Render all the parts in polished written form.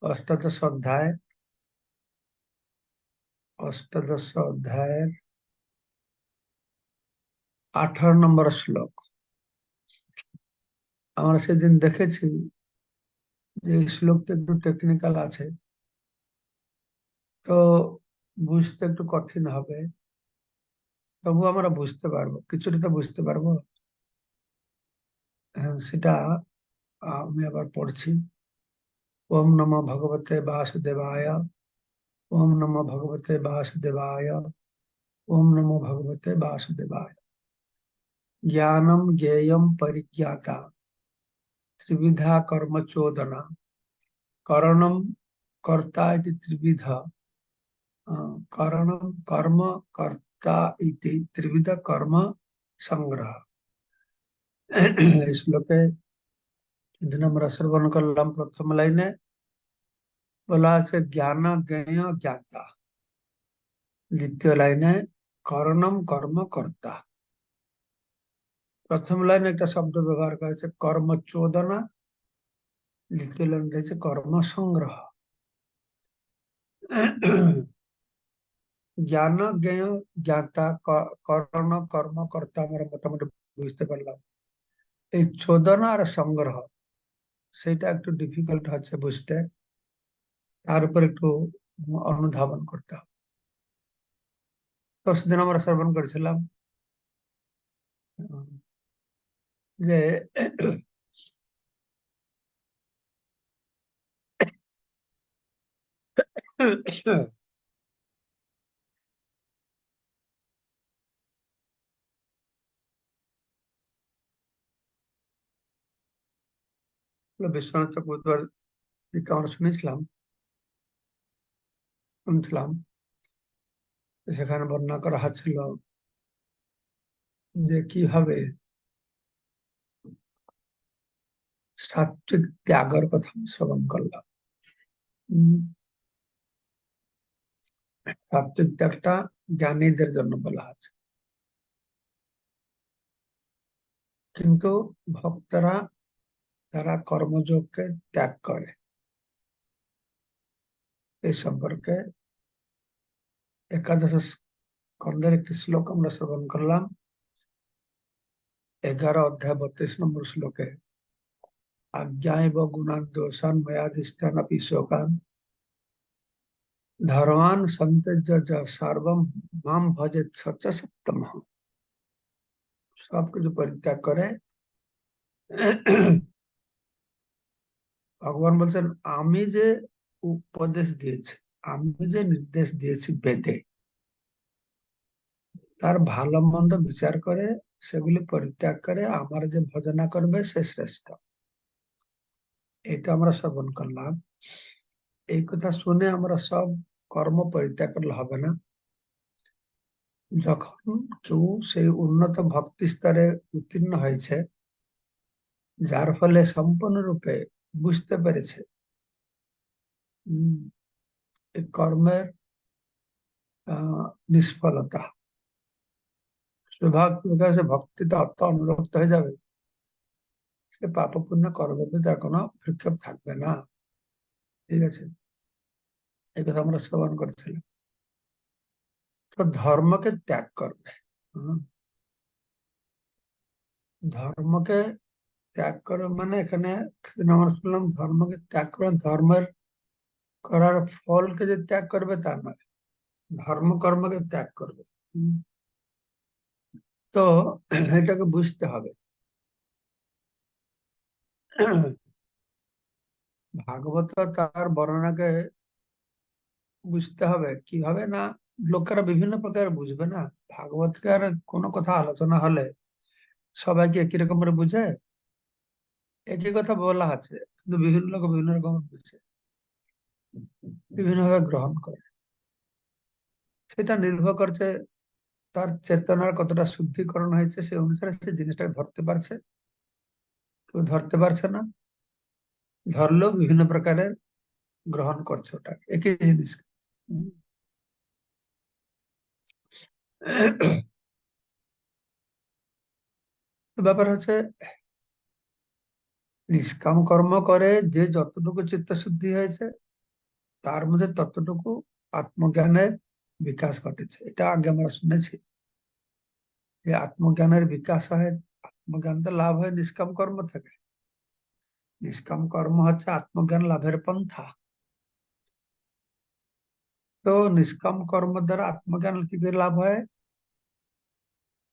অষ্টাদশ অধ্যায় অষ্টাদশ অধ্যায়ের 18 নম্বর শ্লোক। আমরা সেদিন দেখেছি যে এই শ্লোকটা একটু টেকনিক্যাল আছে, তো বুঝতে একটু কঠিন হবে, তবু আমরা বুঝতে পারবো, কিছুটা তো বুঝতে পারবো। সেটা আমি আবার পড়ছি। ওম নমো ভগবতে বাসুদেবায়, ওম নমো ভগবতে বাসুদেবায়, ওম নমো ভগবতে বাসুদেবায়। ज्ञानम ज्ञेयम परिज्ञाता त्रिविधा कर्म चोदना करणम कर्ता इति त्रिविध करणम कर्म कर्ता इति त्रिविध कर्म संग्रह। এই শ্লোকে যেদিন আমরা শ্রবণ করলাম প্রথম লাইনে বলা আছে জ্ঞান জ্ঞেয় জ্ঞাতা, দ্বিতীয় লাইনে করণম কর্ম কর্তা। প্রথম লাইনে একটা শব্দ ব্যবহার করেছে কর্ম চোদনা, দ্বিতীয় লাইন রয়েছে কর্ম সংগ্রহ। জ্ঞান জ্ঞেয় জ্ঞাতা করণ কর্ম কর্তা আমরা মোটামুটি বুঝতে পারলাম। এই চোদনা আর সংগ্রহ সেটা একটু ডিফিকাল্ট হচ্ছে বুঝতে, তার উপর একটু অনুধাবন করতে হবে। তো সেদিন আমরা শ্রবণ করেছিলাম যে বিশ্বনাথ চক্রবর্তী আমরা শুনছিলাম সেখানে বর্ণনা করা হচ্ছিল যে কিভাবে সাত্বিক ত্যাগের কথা শ্রবণ করলাম। সাত্বিক ত্যাগটা জ্ঞানীদের জন্য বলা আছে, কিন্তু ভক্তরা তারা কর্মযোগকে ত্যাগ করে এই সম্পর্কে একাদশ স্কন্ধের একটি শ্লোক আমরা শ্রবণ করলাম। 11 অধ্যায় 32 নম্বর শ্লোকে আজ্ঞায় গুণান দোষান ময়াধিষ্ঠান अपि শোকান ধর্মান সন্তেজ্য য সর্বম মাম ভজেত সচ সত্যম। সবকিছু পরিত্যাগ করে ভগবান বলছেন আমি যে উপদেশ দিয়েছি, আমি যে নির্দেশ দিয়েছি বেদে, তার ভালো মন্দ বিচার করে সেগুলি পরিত্যাগ করে আমার যে ভজনা করবে সে শ্রেষ্ঠ। এটা আমরা শ্রবণ করলাম। এই কথা শুনে আমরা সব কর্ম পরিত্যাগ করলে হবে না। যখন কেউ সেই উন্নত ভক্তি স্তরে উত্তীর্ণ হয়েছে, যার ফলে সম্পূর্ণরূপে বুঝতে পেরেছে এই কর্মের নিষ্ফলতা, সে ভক্তিতে অর্থ অনুরক্ত হয়ে যাবে, সে পাপ পুণ্য করবে, তার কোনো ভ্রুক্ষেপ থাকবে না। ঠিক আছে, এই কথা আমরা শ্রবণ করেছিলাম। তো ধর্মকে ত্যাগ করবে। ধর্মকে ত্যাগ করে মানে এখানে আমরা শুনলাম ধর্মকে ত্যাগ করে ধর্মের করার ফলকে যে ত্যাগ করবে তা নয়, ধর্ম কর্মকে ত্যাগ করবে। তো এটাকে বুঝতে হবে। ভাগবত তার বর্ণনাকে বুঝতে হবে কিভাবে না, লোকেরা বিভিন্ন প্রকার বুঝবে না। ভাগবতকার কোনো কথা আলোচনা হলে সবাইকে একই রকম করে বুঝে, একই কথা বলা আছে, কিন্তু বিভিন্ন লোক বিভিন্ন রকম বুঝে, বিভিন্ন ভাবে গ্রহণ করে। সেটা নির্ভর করছে তার চেতনার কতটা শুদ্ধিকরণ হয়েছে, সেই অনুসারে সে জিনিসটাকে ধরতে পারছে, কেউ ধরতে পারছে না, ধরলেও বিভিন্ন প্রকারের গ্রহণ করছে ওটা একই জিনিস। ব্যাপার হচ্ছে নিষ্কাম কর্ম করে যে যতটুকু চিত্ত শুদ্ধি হয়েছে তার মধ্যে ততটুকু আত্মজ্ঞানের বিকাশ ঘটেছে। এটা আগে আমরা শুনেছি যে আত্মজ্ঞানের বিকাশ হয়, আত্মজ্ঞান তো লাভ হয় নিষ্কাম কর্ম থেকে। নিষ্কাম কর্ম হচ্ছে আত্মজ্ঞান লাভের পন্থা। তো নিষ্কাম কর্ম দ্বারা আত্মজ্ঞান কি করে লাভ হয়?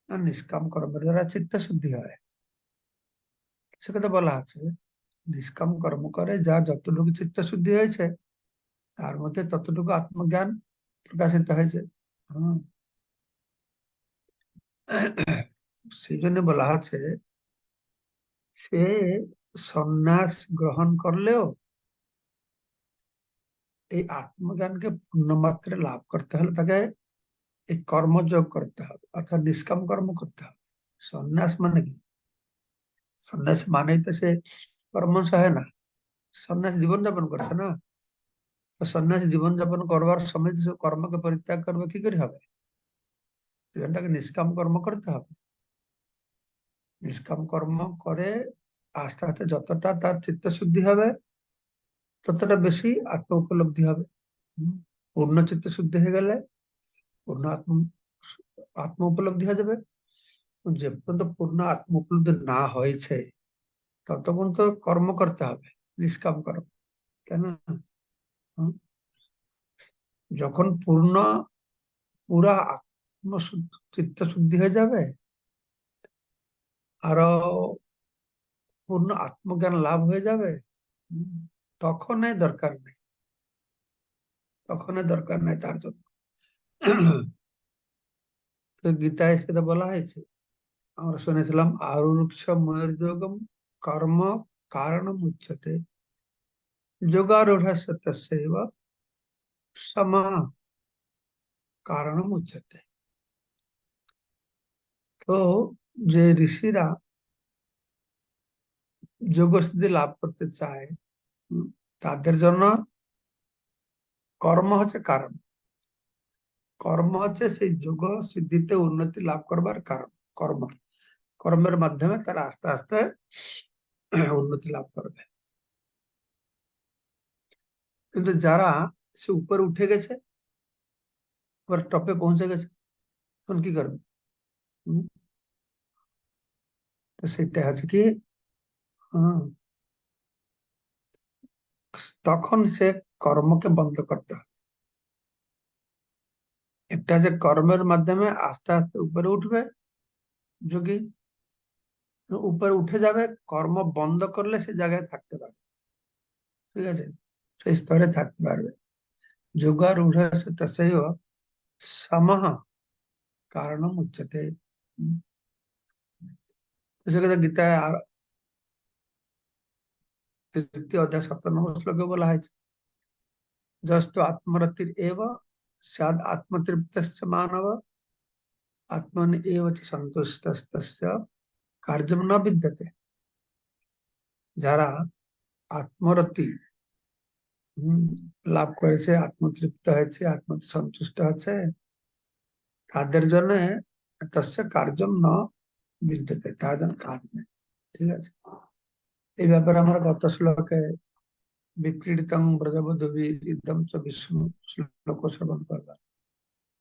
না, নিষ্কাম কর্মের দ্বারা চিত্ত শুদ্ধি হয়। সেটা বলা আছে, নিষ্কাম কর্ম করে যা যতটুকু চিত্ত শুদ্ধি হয়েছে তার মধ্যে ততটুকু আত্মজ্ঞান প্রকাশিত হয়েছে। হম। সেই জন্য বলা আছে, সে সন্ন্যাস গ্রহণ করলেও এই আত্মজ্ঞানকে পূর্ণমাত্রে লাভ করতে হলে তাকে এই কর্মযোগ করতে হবে, অর্থাৎ নিষ্কাম কর্ম করতে হবে। সন্ন্যাস মানে কি? সন্ন্যাস মানেই তো সে কর্মঠ হয় না, সন্ন্যাস জীবন যাপন করছে না। তো সন্ন্যাস জীবন যাপন করবার সময় যে কর্মকে পরিত্যাগ করবে, কি করে হবে? তাকে নিষ্কাম কর্ম করতে হবে। নিষ্কাম কর্ম করে আস্তে আস্তে যতটা তার চিত্ত শুদ্ধি হবে ততটা বেশি আত্ম উপলব্ধি হবে। হুম। পূর্ণ চিত্ত শুদ্ধি হয়ে গেলে পূর্ণ আত্ম উপলব্ধি হয়ে যাবে। যে পর্যন্ত পূর্ণ আত্ম উপলব্ধি না হয়েছে ততক্ষণ তো কর্ম করতে হবে, নিষ্কাম কর্ম। কেন? হুম। যখন পুরা আত্ম চিত্ত শুদ্ধি হয়ে যাবে, আরো পূর্ণ আত্মজ্ঞান লাভ হয়ে যাবে, হুম, তখন এই দরকার নেই, তখন এই দরকার নেই তার জন্য। তো গীতায় সেটা বলা হয়েছে, আমরা শুনেছিলাম, আরুরুক্ষ মনোযোগম কর্ম কারণম উচ্যতে যোগারূঢ়স্য তস্যৈব সমা কারণম উচ্যতে। তো যে ঋষিরা যোগ সিদ্ধি লাভ করতে চায়, তাদের জন্য কর্ম হচ্ছে কারণ। কর্ম হচ্ছে সেই যোগ সিদ্ধিতে উন্নতি লাভ করবার কারণ। কর্ম, কর্মের মাধ্যমে তারা আস্তে আস্তে উন্নতি লাভ করবে। কিন্তু যারা সে উপরে উঠে গেছে, ওর টপে পৌঁছে গেছে, তখন কি করবে? হুম, তো সেটা আছে কি, হ্যাঁ, তখন সে কর্মকে বন্ধ করতে হবে। একটা যে কর্মের মাধ্যমে আস্তে আস্তে উপরে উঠবে যোগী, উপরে উঠে যাবে, কর্ম বন্ধ করলে সে জায়গায় থাকতে পারবে। ঠিক আছে, সেই স্তরে থাকতে পারবে। যোগারূঢ় তস্যৈব সমঃ কারণম উচ্যতে। সেক্ষেত্রে গীতায় আর তৃতীয় অধ্যায় 17 নম্বর শ্লোকে বলা হয়েছে, যস্তু আত্মরতির এব স্যাদ আত্মতৃপ্তস্য মানব আত্মন এব চ সন্তুষ্টস্তস্য কার্যম ন বিদ্যতে। যারা আত্মরতি লাভ করেছে, আত্মতৃপ্ত হয়েছে, আত্মসন্তুষ্ট আছে, তাদের জন্য তস্য কার্যম ন বিদ্যতে, তার জন্য কাজ নেই। ঠিক আছে, এই ব্যাপারে আমরা গত শ্লোকে বিক্রীড়িতং ব্রজবধূভিরিদম চ বিষ্ণু শ্লোক শ্রবণ করলাম।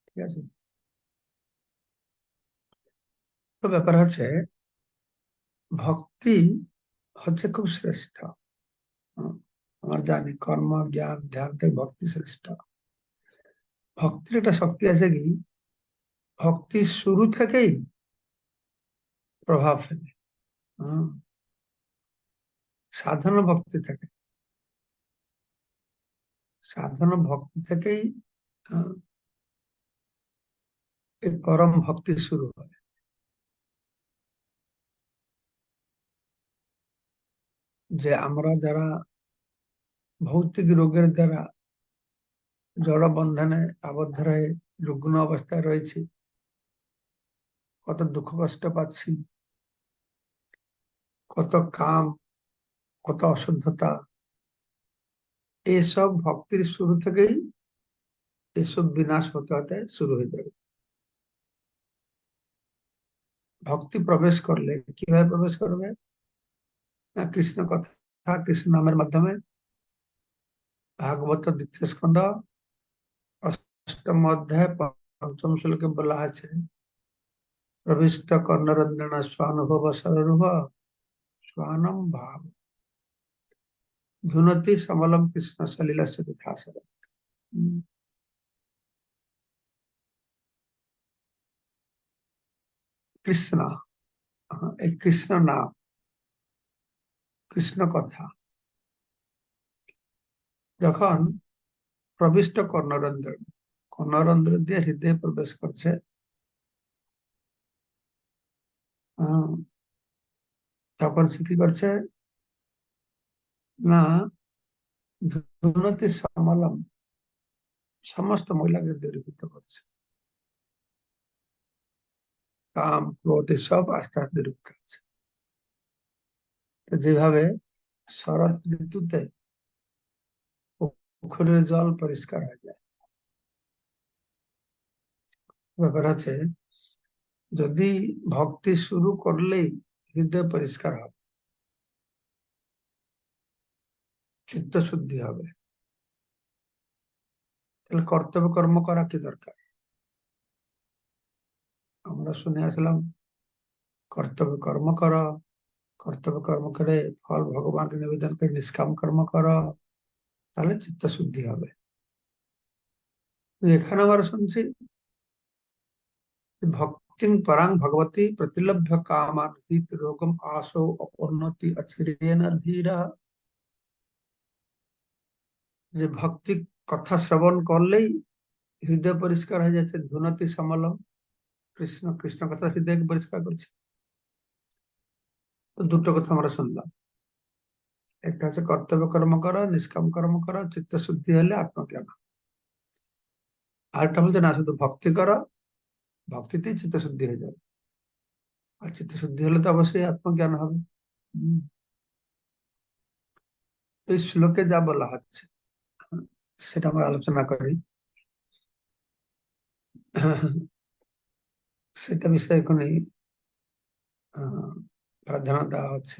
ঠিক আছে, তো ব্যাপার হচ্ছে ভক্তি হচ্ছে খুব শ্রেষ্ঠ। আমরা জানি কর্ম জ্ঞান ধ্যান থেকে ভক্তি শ্রেষ্ঠ। ভক্তির একটা শক্তি আছে কি, ভক্তি শুরু থেকেই প্রভাব ফেলে। হম, সাধারণ ভক্তি থেকে, সাধারণ ভক্তি থেকেই আহ, এই পরম ভক্তি শুরু হয়। যে আমরা যারা ভৌতিক রোগের দ্বারা জড় বন্ধনে আবদ্ধ হয়ে রুগ্ন অবস্থায় রয়েছি, কত দুঃখ কষ্ট পাচ্ছি, কত কাম, কত অশুদ্ধতা, এসব ভক্তির শুরু থেকেই এসব বিনাশ হতে হতে শুরু হয়ে যাবে। ভক্তি প্রবেশ করলে কিভাবে প্রবেশ করবে? না, কৃষ্ণ কথা, কৃষ্ণ নামের মাধ্যমে, ভাগবত দ্বিতীয় স্কন্ধ অষ্টম অধ্যায় পঞ্চম শ্লোকে বলা আছে, প্রবিষ্ট কর্ণরঞ্জন স্বানুভব সরূপ স্বানম ভাব ধুনতি সমলম কৃষ্ণ সলিলা যথাসর। কৃষ্ণ, এই কৃষ্ণ নাম, কৃষ্ণ কথা যখন প্রবিষ্ট কর্ণরঞ্জন, কর্ণরন্ধ্র দিয়ে হৃদয়ে প্রবেশ করছে, তখন সে কি করছে না, ধুনতি সমলম, সমস্ত মহিলাকে দূরীভূত করছে, কাম ক্রোধ সব আস্তে আস্তে দূরীভূত হচ্ছে। তো যেভাবে শরৎ ঋতুতে পুকুরের জল পরিষ্কার হয়ে যায়, ব্যাপার হচ্ছে যদি ভক্তি শুরু করলেই হৃদয় পরিষ্কার হবে, চিত্ত শুদ্ধি হবে, তাহলে কর্তব্য কর্ম করা কি দরকার? আমরা শুনে আসলাম কর্তব্য কর্ম করো, কর্তব্য কর্ম করে ফল ভগবানকে নিবেদন করে নিষ্কাম কর্ম করো, তাহলে চিত্ত শুদ্ধি হবে। এখানে আমরা শুনছি ভক্তিং পরাং ভগবতী প্রতিলভ্য কামান হিত রোগম আশো অপর্ণতি অচিরেন ধীরা। যে ভক্তি কথা শ্রবণ করলেই হৃদয় পরিষ্কার হয়ে যাচ্ছে, ধুনতি সমলম, কৃষ্ণ কৃষ্ণ কথা হৃদয় পরিষ্কার করছে। তো দুটো কথা আমরা শুনলাম, একটা হচ্ছে কর্তব্য কর্ম করো, নিষ্কাম কর্ম করো, চিত্ত শুদ্ধি হলে আত্মজ্ঞান। আরেকটা বলছে না, শুধু ভক্তি করো, ভক্তিতেই চিত্ত শুদ্ধি হয়ে যাবে, আর চিত্ত শুদ্ধি হলে তো অবশ্যই আত্মজ্ঞান হবে। হম, এই শ্লোকে যা বলা হচ্ছে সেটা আমরা আলোচনা করি, সেটা বিষয়ে এখনই প্রাধান্য দেওয়া হচ্ছে।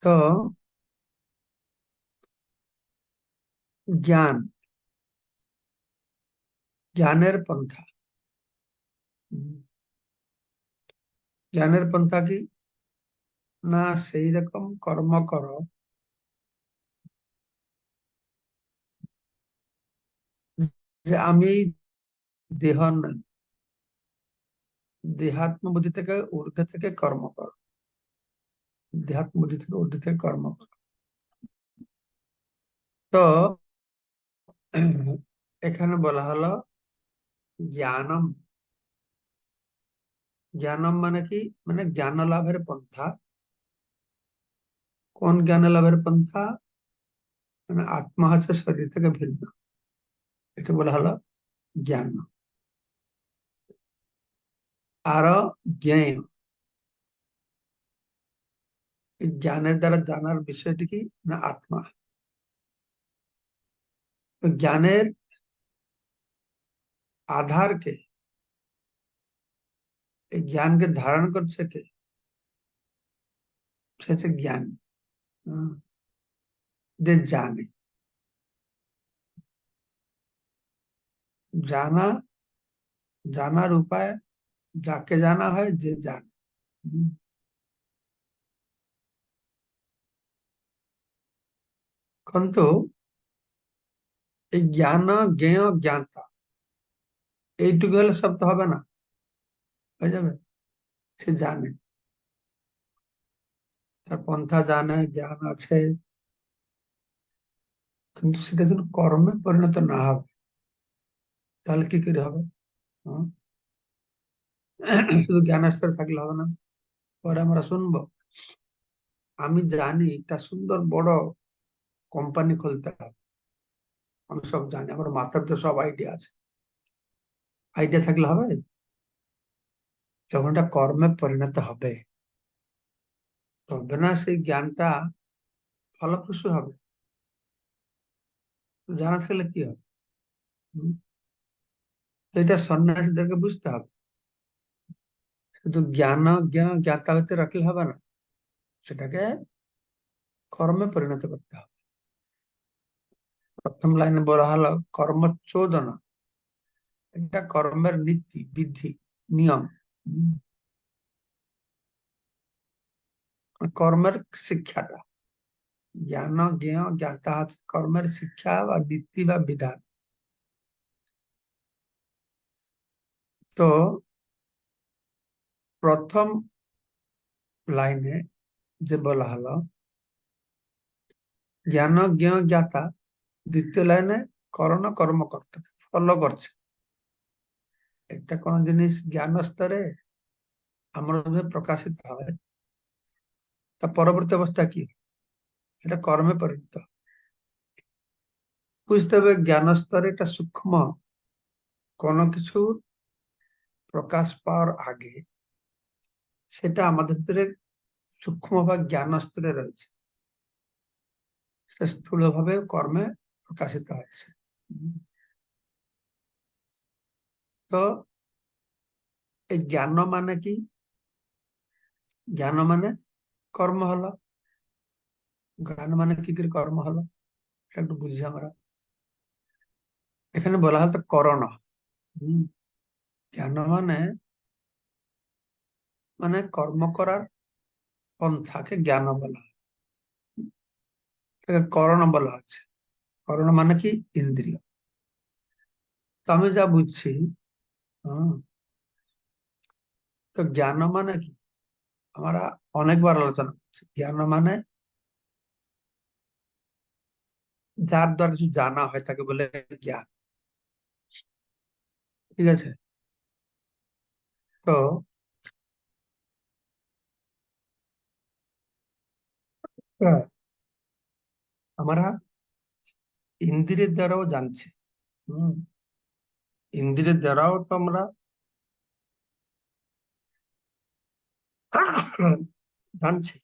তো জ্ঞান, জ্ঞানের পন্থা, জ্ঞানের পন্থা কি না, সেই রকম কর্ম করো যে আমি দেহ নই, দেহাত্ম বুদ্ধি থেকে ঊর্ধ্বে থেকে কর্ম করো, দেহাত্ম বুদ্ধি থেকে ঊর্ধ্বে থেকে কর্ম করো। তো এখানে বলা হলো জ্ঞানম, জ্ঞানম মানে কি, মানে জ্ঞান লাভের পন্থা। কোন জ্ঞান লাভের পন্থা? মানে আত্মা হচ্ছে শরীর থেকে ভিন্ন, এটা বলা হলো জ্ঞান। আরো জ্ঞেয়, এই জ্ঞানের দ্বারা জানার বিষয়টি কি না আত্মা। তো জ্ঞানের আধার কে, এই জ্ঞানকে ধারণ করছে কে? সে হচ্ছে জ্ঞানী। হম, যে জানে, জানা, জানার উপায়, যাকে জানা হয় যে জানে। হম, কিন্তু এই জ্ঞান, জ্ঞেয়, জ্ঞানতা, এইটুকু হলে সব তো হবে না, হয়ে যাবে? সে জানে, তার পন্থা জানে, জ্ঞান আছে, কিন্তু সেটা যেন কর্মে পরিণত না হবে, তাহলে কি করে হবে? হম, শুধু জ্ঞান স্তরে থাকলে হবে না। পরে আমরা শুনবো, আমি জানি একটা সুন্দর বড় কোম্পানি খুলতে হবে, আমি সব জানি, আমার মাথার তো সব আইডিয়া আছে। আইডিয়া থাকলে হবে? যখন এটা কর্মে পরিণত হবে, তবে না সেই জ্ঞানটা ফলপ্রসূ হবে। জানা থাকলে কি হবে? হম, তো এটা সন্ন্যাসীদেরকে বুঝতে হবে, শুধু জ্ঞান, জ্ঞাতা হইতে রাখলে হবে না, সেটাকে কর্মে পরিণত করতে হবে। প্রথম লাইনে বলা হলো কর্মচোদন, এটা কর্মের নীতি বিধি নিয়ম। হুম, কর্মের শিক্ষাটা, জ্ঞান জ্ঞেয় জ্ঞাতা হচ্ছে কর্মের শিক্ষা বা নীতি বা বিধান। তো প্রথম লাইনে যে বলা হলো জ্ঞান জ্ঞেয় জ্ঞাতা, দ্বিতীয় লাইনে করণ কর্মকর্তা ফলো করছে। একটা কোন জিনিস জ্ঞান স্তরে আমার মধ্যে প্রকাশিত হয়, তা পরবর্তী অবস্থা কি হয়? এটা কর্মে পরিণত হয়। বুঝতে হবে জ্ঞান স্তরে এটা সূক্ষ্ম কোনো কিছু প্রকাশ পাওয়ার আগে সেটা আমাদের ভিতরে সূক্ষ্ম বা জ্ঞান স্তরে রয়েছে, সেটা স্থূলভাবে কর্মে প্রকাশিত হচ্ছে। উম, তো এই জ্ঞান মানে কি? জ্ঞান মানে কর্ম হলো। জ্ঞান মানে কি করে কর্ম হলো, এটা একটু বুঝি আমরা। এখানে বলা হতো করণ। হম, জ্ঞান মানে মানে কর্ম করার পন্থাকে জ্ঞান বলা হয়, তাকে করণ বলা হচ্ছে। করণ মানে কি? ইন্দ্রিয়। তো আমি যা বুঝছি, হ্যাঁ, তো জ্ঞান মানে কি? আমরা অনেকবার আলোচনা করছি, জ্ঞান মানে যার দ্বারা কিছু জানা হয় তাকে বলে জ্ঞান। ঠিক আছে? তো হ্যাঁ, আমরা ইন্দ্রিয়ের দ্বারাও জানছি। হম, ইন্দ্রিয়ের দ্বারাও তো আমরা জানছি।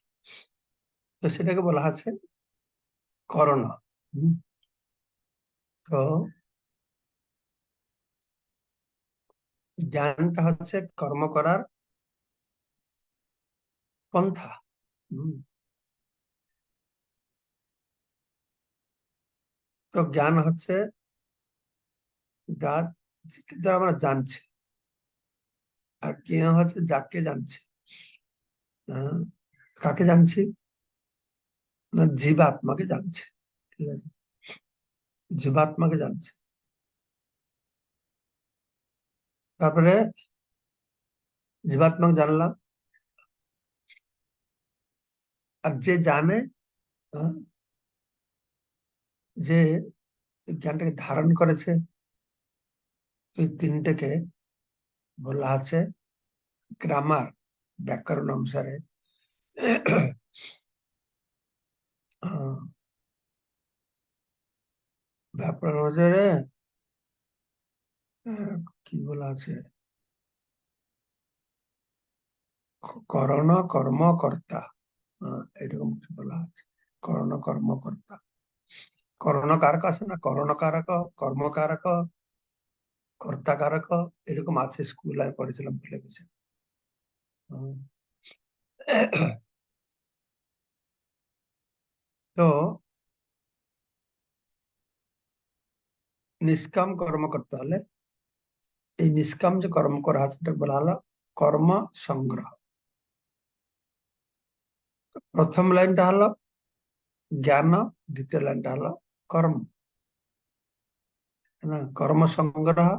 তো সেটাকে বলা আছে করণ। হম, তো জ্ঞানটা হচ্ছে কর্ম করার পন্থা। হম, তো জ্ঞান হচ্ছে যার যেটার দ্বারা আমরা জানছি, আর জ্ঞেয় হচ্ছে যাকে জানছি। হ্যাঁ, কাকে জানছি? না, জীবাত্মাকে জানছি। ঠিক আছে, জীবাত্মাকে জানছি। তারপরে জীবাত্মাকে জানলাম, আর যে জানে, হ্যাঁ, যে জ্ঞানটাকে ধারণ করেছে, এই তিনটেকে বলা আছে গ্রামার, ব্যাকরণ অনুসারে আহ, ব্যাকরণ অনুসারে আহ, কি বলা আছে, করণ কর্মকর্তা, এরকম কিছু বলা আছে। করণ কর্মকর্তা, করণ কারক আছে না, করণ কারক, কর্ম কারক, কর্তা কারক, এরকম আছে, স্কুল আমি পড়েছিলাম, ভুলে গেছে। হুম। তো নিষ্কাম কর্ম করতে হলে এই নিষ্কাম যে কর্ম করা আছে এটা বলা হলো কর্ম সংগ্রহ। প্রথম লাইনটা হলো জ্ঞান, দ্বিতীয় লাইনটা হলো কর্ম। না, কর্ম সংগ্রহ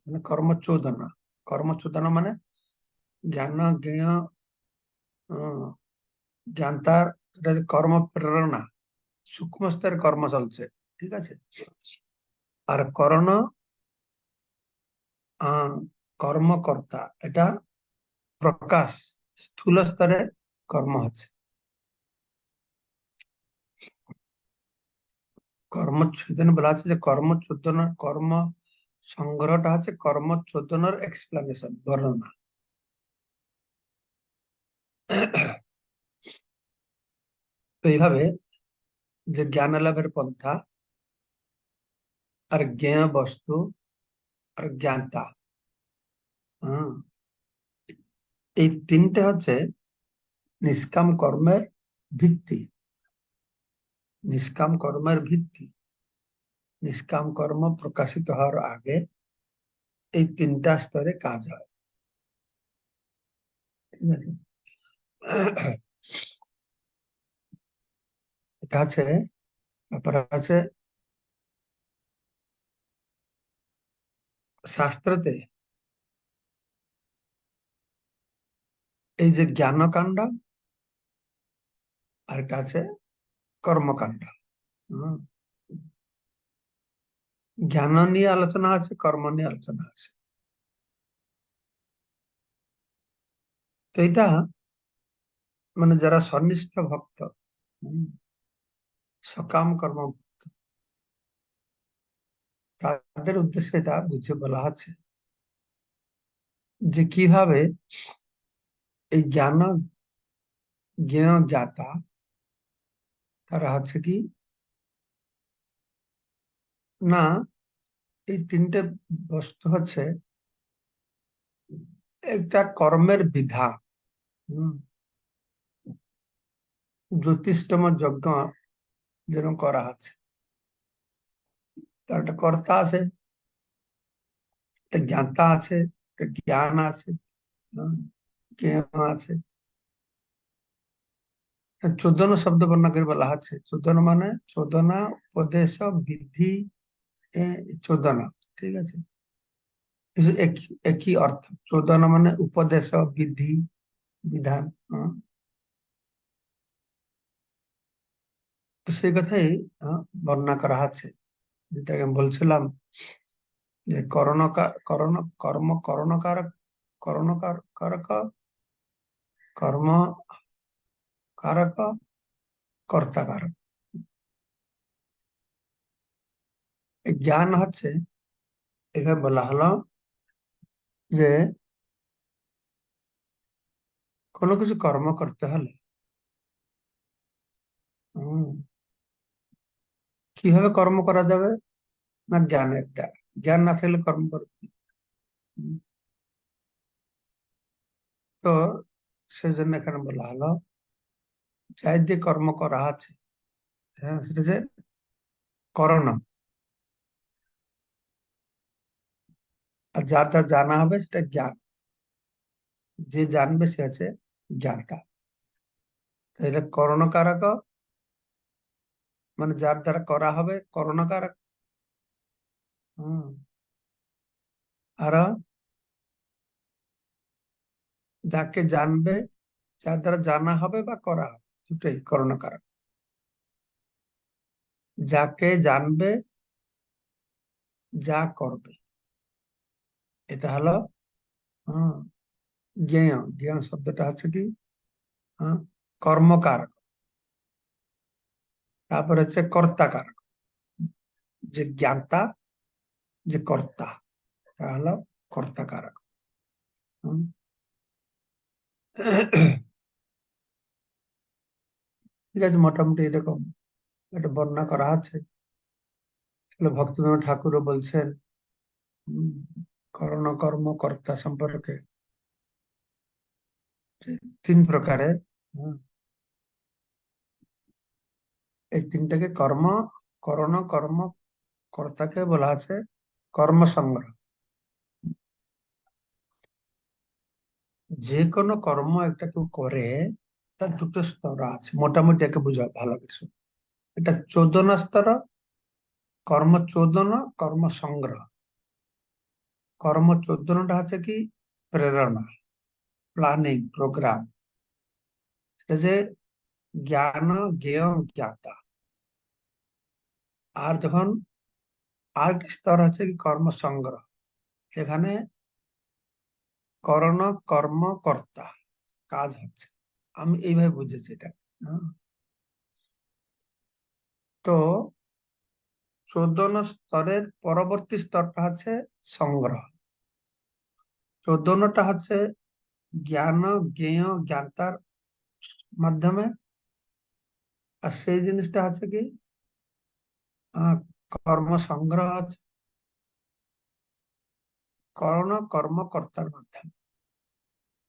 মানে কর্মচোদনা। কর্মচোদনা মানে জ্ঞান জ্ঞেয়, আহ, জ্ঞান তার, এটা যে কর্ম প্রেরণা, সূক্ষ্ম স্তরের কর্ম চলছে। ঠিক আছে? আর করণ আহ, কর্মকর্তা, এটা প্রকাশ, স্থূল স্তরে কর্ম হচ্ছে। কর্মচোদন বলা আছে যে কর্মচোদনার কর্ম সংগ্রহটা হচ্ছে কর্মচোদনার এক্সপ্লানেশন, বর্ণনা। তো এইভাবে যে জ্ঞান লাভের পন্থা, আর জ্ঞেয় বস্তু, আর জ্ঞানতা, হ্যাঁ, এই তিনটে হচ্ছে নিষ্কাম কর্মের ভিত্তি। নিষ্কাম কর্মের ভিত্তি, নিষ্কাম কর্ম প্রকাশিত হওয়ার আগে এই তিনটা স্তরে কাজ হয়। ঠিক আছে, এটা আছে। ব্যাপার আছে শাস্ত্রতে এই যে জ্ঞানকাণ্ড, আর এটা আছে কর্মকাণ্ড। হুম, জ্ঞান নিয়ে আলোচনা আছে, কর্ম নিয়ে আলোচনা আছে। তো এটা মানে যারা সন্নিষ্ঠ ভক্ত, হুম, সকাম কর্ম, তাদের উদ্দেশ্যে এটা বুঝে বলা আছে যে কিভাবে এই জ্ঞান জ্ঞেয় জ্ঞাতা তারা হচ্ছে কি না, এই তিনটে বস্তু হচ্ছে একটা কর্মের বিধান। হুম, জ্যোতিষতম যজ্ঞ যেন করা আছে, তার একটা কর্তা আছে, একটা জ্ঞাতা আছে, একটা জ্ঞান আছে, হুম, জ্ঞেয় আছে। চোদন শব্দ বর্ণনা করে বলা হচ্ছে, চোদন মানে চোদনা, উপদেশ, বিধি, চোদনা। ঠিক আছে, একই একই অর্থ। চোদনা মানে উপদেশ, বিধি, বিধান। হুম, তো সেই কথাই বর্ণনা করা হচ্ছে, যেটাকে আমি বলছিলাম যে করণ কর্ম করণকারক, করণকারক, কর্ম কারক, কর্তাকারক। এই জ্ঞান হচ্ছে, এভাবে বলা হলো যে কোনো কিছু কর্ম করতে হলে হুম, কিভাবে কর্ম করা যাবে না জ্ঞানের দ্বারা। জ্ঞান না থাকলে কর্ম করবে কি? হুম, তো সেই জন্য এখানে বলা হলো যাই দিয়ে কর্ম করা আছে, হ্যাঁ, সেটা যে করণ, আর যা যা জানা হবে সেটা জ্ঞান। যে জানবে সে আছে জ্ঞাতা। তো এটা করণকারক, মানে যার দ্বারা করা হবে করণকারক। হুম, আর যাকে জানবে, যার দ্বারা জানা হবে বা করা হবে, দুটোই করণকারক। যাকে জানবে, যা করবে, এটা হলো হ্যাঁ জ্ঞেয়। জ্ঞেয় শব্দটা হচ্ছে কি হ্যাঁ কর্মকারক। তারপর হচ্ছে কর্তাকারক, যে জ্ঞাতা, যে কর্তা, তা হলো কর্তাকারক। হুম। ঠিক আছে, মোটামুটি এরকম একটা বর্ণনা করা আছে। তাহলে ভক্তিবিনোদ ঠাকুরও বলছেন হুম, করণ কর্ম কর্তা সম্পর্কে যে তিন প্রকারের। হুম, এই তিনটাকে কর্ম, করণ, কর্ম কর্তাকে বলা আছে কর্ম সংগ্রহ। যে কোনো কর্ম একটা কেউ করে, তার দুটো স্তর আছে, মোটামুটি একে বোঝা ভালো কিছু। এটা চোদনা স্তর, কর্ম চোদন, কর্ম সংগ্রহ। কর্ম চোদনটা হচ্ছে কি প্রেরণা, প্ল্যানিং, প্রোগ্রাম। সেটা যে জ্ঞান, জ্ঞেয়, জ্ঞাতা। আর যখন আরেকটি স্তর হচ্ছে কি কর্ম সংগ্রহ, সেখানে করণ, কর্ম, কর্তা, কাজ হচ্ছে। আমি এইভাবে বুঝেছি এটা। হ্যাঁ। তো চোদন স্তরের পরবর্তী স্তরটা হচ্ছে সংগ্রহ। চোদনটা হচ্ছে জ্ঞান, জ্ঞেয়, জ্ঞাতার মাধ্যমে। আর সেই জিনিসটা হচ্ছে কি আহ, কর্ম সংগ্রহ হচ্ছে করণ, কর্মকর্তার মাধ্যমে।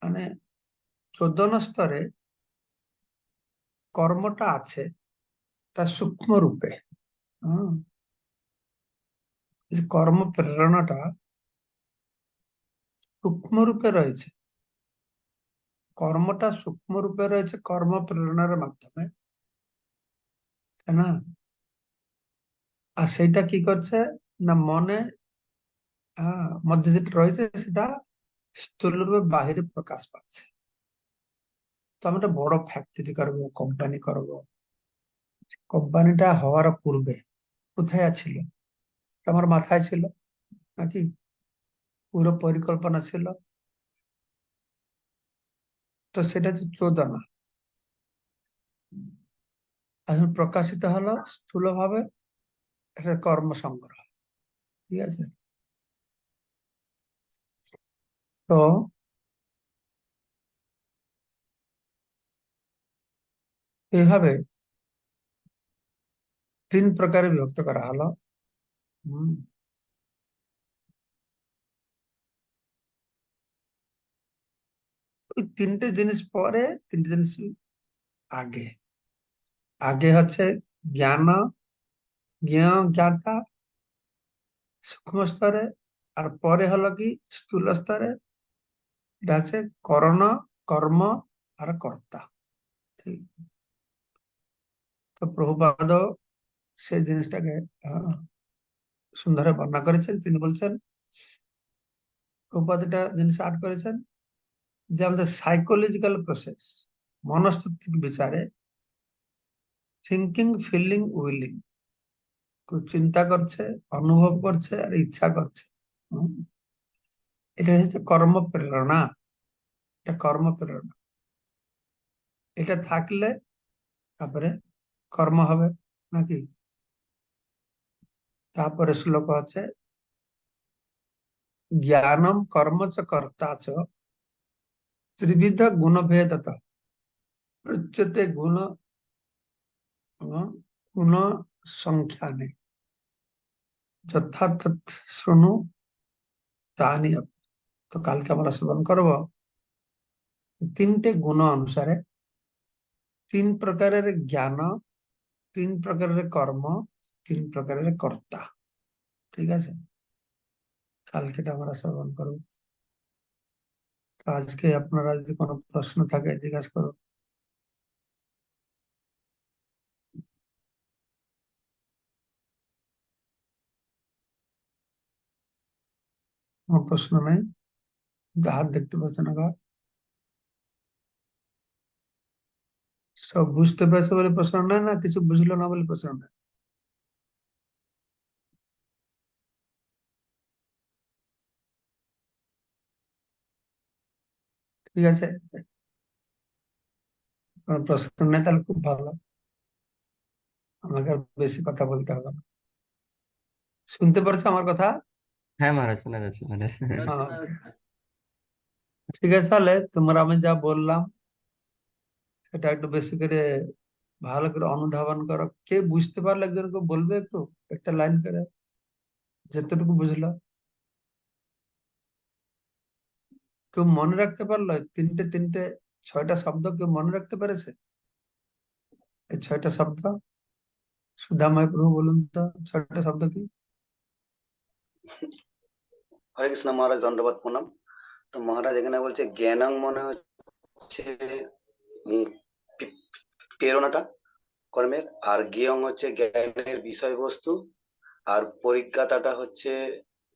মানে চোদন স্তরে কর্মটা আছে, তার সূক্ষ্ম রূপে। হ্যাঁ, এই যে কর্ম প্রেরণাটা সূক্ষ্ম রূপে রয়েছে, কর্মটা সূক্ষ্ম রূপে রয়েছে কর্ম প্রেরণার মাধ্যমে, তাই না? আর সেইটা কি করছে না, মনে মধ্যে যেটা রয়েছে সেটা স্থূল রূপে বাহিরে প্রকাশ পাচ্ছে। তো আমি একটা বড় ফ্যাক্টরি করবো, কোম্পানি করব। কোম্পানিটা হওয়ার পূর্বে কোথায় ছিল? আমার মাথায় ছিল নাকি? পুরো পরিকল্পনা ছিল? তো সেটা হচ্ছে চোদনা। এখন প্রকাশিত হলো স্থূল ভাবে, একটা কর্ম সংগ্রহ। ঠিক আছে? তো এইভাবে তিন প্রকারে বিভক্ত করা হলো। হম, ওই তিনটে জিনিস পরে, তিনটে জিনিস আগে। আগে হচ্ছে জ্ঞান, জ্ঞাতা সূক্ষ্ম স্তরে, আর পরে হলো কি স্থূল স্তরে, এটা হচ্ছে করণ, কর্ম আর কর্তা। ঠিক। তো প্রভুপাদ সেই জিনিসটাকে আহ, সুন্দর বর্ণনা করেছেন। তিনি বলছেন, প্রভুপাদ এটা জিনিস আট করেছেন যে আমাদের সাইকোলজিক্যাল প্রসেস, মনস্তাত্ত্বিক বিচারে থিঙ্কিং, ফিলিং, উইলিং, চিন্তা করছে, অনুভব করছে আর ইচ্ছা করছে। হুম, এটা হচ্ছে কর্ম প্রেরণা। এটা কর্ম প্রেরণা। এটা থাকলে তারপরে কর্ম হবে নাকি? তারপরে শ্লোক হচ্ছে জ্ঞানম কর্ম চ কর্তা চ ত্রিবিধ গুণভেদত উচ্যতে গুণ গুণ সংখ্যানে যথার্থ শুনু তানি। তো কালকে আমরা শ্রবণ করব তিনটে গুণ অনুসারে তিন প্রকারের জ্ঞান, তিন প্রকারের কর্ম, তিন প্রকারের কর্তা। ঠিক আছে? কালকে এটা আমরা শ্রবণ করব। তো আজকে আপনারা যদি কোনো প্রশ্ন থাকে জিজ্ঞাসা করুন। কোনো প্রশ্ন নেই? হাত দেখতে পাচ্ছেন আবার? সব বুঝতে পেরেছে বলে প্রশ্ন নেই, না কিছু বুঝলো না বলে প্রশ্ন নেই? ঠিক আছে, কোনো প্রশ্ন নেই তাহলে খুব ভালো। আমাকে আর বেশি কথা বলতে হবে না। শুনতে পারছো আমার কথা? হ্যাঁ মহারাজ, শোনা যাচ্ছে মহারাজ। হ্যাঁ, ঠিক আছে। তাহলে তোমরা আমি যা বললাম সেটা একটু বেশি করে ভালো করে অনুধাবন করো। কে বুঝতে পারলে একজনকে বলবে একটু, একটা লাইন করে, যতটুকু বুঝলো। কেউ মনে রাখতে পারলো তিনটে তিনটে ছয়টা শব্দ? কেউ মনে রাখতে পেরেছে এই ছয়টা শব্দ? সুধাময় প্রভু বলুন তো, ছয়টা শব্দ কি? হরে কৃষ্ণ মহারাজ, দণ্ডবত প্রণাম। তো মহারাজ এখানে বলছে জ্ঞানাং মনে হচ্ছে উম, পি- প্রেরণাটা কর্মের, আর জ্ঞেয়ং হচ্ছে জ্ঞানের বিষয়বস্তু, আর পরিজ্ঞাতাটা হচ্ছে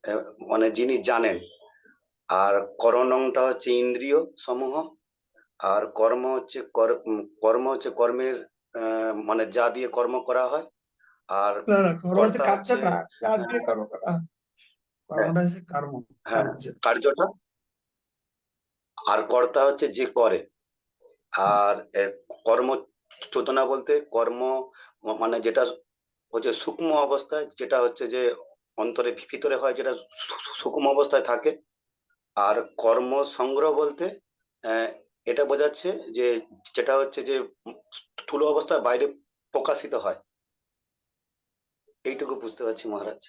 আহ, মানে যিনি জানেন, আর করণংটা হচ্ছে ইন্দ্রিয় সমূহ, আর কর্ম হচ্ছে কর্মের মানে যা দিয়ে কর্ম করা হয়, আর না না, কর্ম হচ্ছে কর্তা হচ্ছে কার্যটা, কাজ আহ, দিয়ে কর্ম করা। হ্যাঁ, কর্মটা হচ্ছে কর্ম, হ্যাঁ, কার্য। কার্যটা, আর কর্তা হচ্ছে যে করে। আর এর কর্ম চেতনা বলতে কর্ম মানে যেটা হচ্ছে সূক্ষ্ম অবস্থায়, যেটা হচ্ছে যে অন্তরে ভিতরে হয়, যেটা সূক্ষ্ম অবস্থায় থাকে। আর কর্ম সংগ্রহ বলতে আহ, এটা বোঝাচ্ছে যে যেটা হচ্ছে যে স্থূল অবস্থায় বাইরে প্রকাশিত হয়। এইটুকু বুঝতে পারছি মহারাজ।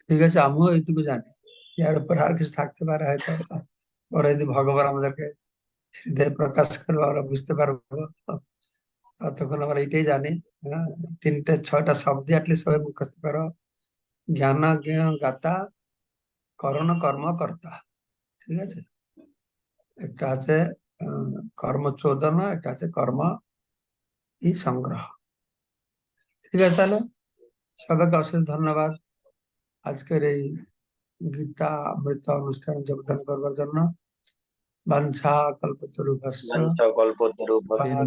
ঠিক আছে, আমিও এইটুকু জানি। এর উপর আর কিছু থাকতে পারে হয়তো, পরে যদি ভগবান আমাদেরকে হৃদয় প্রকাশ করবে আমরা বুঝতে পারবো। ততক্ষণ আমরা এটাই জানি। হ্যাঁ, 6টা শব্দ অ্যাটলিস্ট সবাই মুখস্থ করো। জ্ঞান জ্ঞ গাতা করণ কর্ম কর্তা। ঠিক আছে, একটা আছে কর্ম চোদন, একটা আছে কর্ম ই সংগ্রহ। ঠিক আছে, তাহলে সবাইকে অশেষ ধন্যবাদ আজকের এই গীতা অমৃত অনুষ্ঠানে যোগদান করবার জন্য। বাঞ্ছা কল্পতরুভ্যশ্চ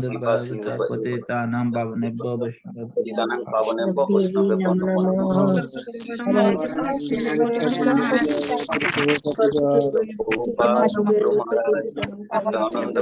কৃপা সিন্ধু পতিতানাং পাবনেভ্যো বৈষ্ণবেভ্যো পতিতানাং পাবনেভ্যো বৈষ্ণবেভ্যো নমো নমঃ। প্রভুপাদ, গুরু মহারাজ, আনন্দ